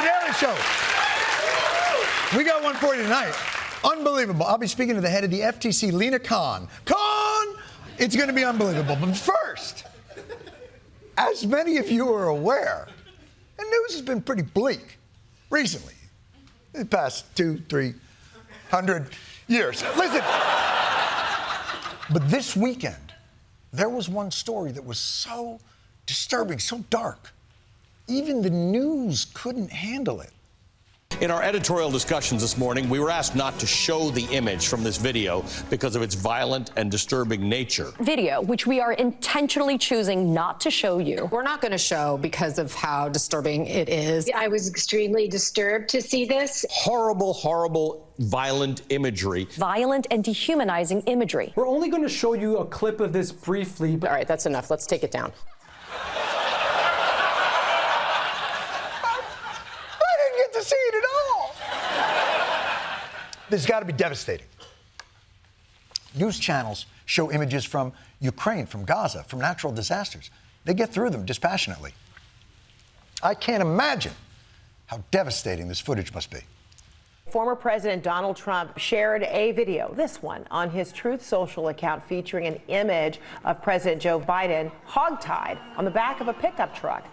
Daily Show. We got one for you tonight. Unbelievable. I'll be speaking to the head of the FTC, Lena Khan. Khan! It's going to be unbelievable. But first, as many of you are aware, the news has been pretty bleak recently, in the past 200-300 years. Listen, but this weekend, there was one story that was so disturbing, so dark, even the news couldn't handle it. In our editorial discussions this morning, we were asked not to show the image from this video because of its violent and disturbing nature. Video, which we are intentionally choosing not to show you. We're not going to show because of how disturbing it is. I was extremely disturbed to see this. Horrible, horrible, violent imagery. Violent and dehumanizing imagery. We're only going to show you a clip of this briefly. All right, that's enough. Let's take it down. To see it at all. This has got to be devastating. News channels show images from Ukraine, from Gaza, from natural disasters. They get through them dispassionately. I can't imagine how devastating this footage must be. Former President Donald Trump shared a video, this one, on his Truth Social account featuring an image of President Joe Biden hogtied on the back of a pickup truck.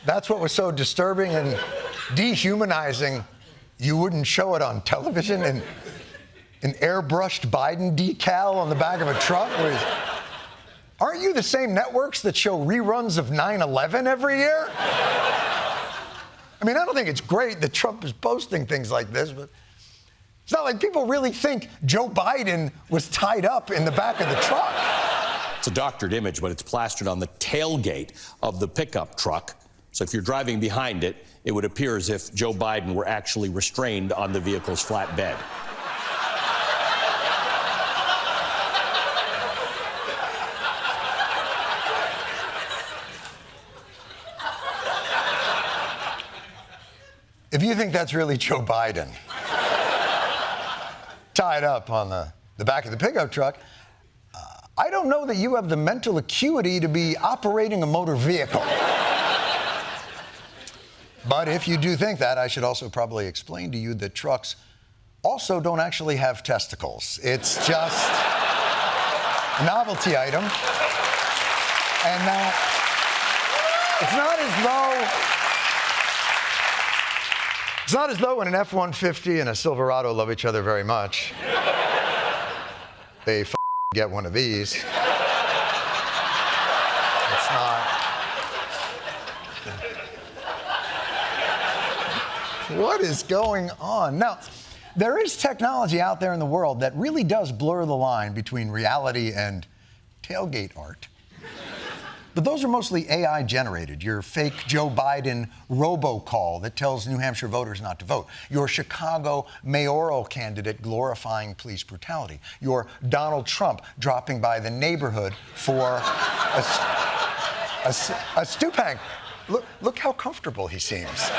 That's what was so disturbing and dehumanizing. You wouldn't show it on television, and an airbrushed Biden decal on the back of a truck. Aren't you the same networks that show reruns of 9/11 every year? I mean, I don't think it's great that Trump is posting things like this, but it's not like people really think Joe Biden was tied up in the back of the truck. It's a doctored image, but it's plastered on the tailgate of the pickup truck. So if you're driving behind it, it would appear as if Joe Biden were actually restrained on the vehicle's flatbed. If you think that's really Joe Biden tied up on the back of the pickup truck, I don't know that you have the mental acuity to be operating a motor vehicle. But if you do think that, I should also probably explain to you that trucks also don't actually have testicles. It's just a novelty item. And it's not as though when an F-150 and a Silverado love each other very much, they get one of these. It's not. What is going on? Now, there is technology out there in the world that really does blur the line between reality and tailgate art. But those are mostly AI generated. Your fake Joe Biden robocall that tells New Hampshire voters not to vote. Your Chicago mayoral candidate glorifying police brutality. Your Donald Trump dropping by the neighborhood for a stew pan. Look how comfortable he seems.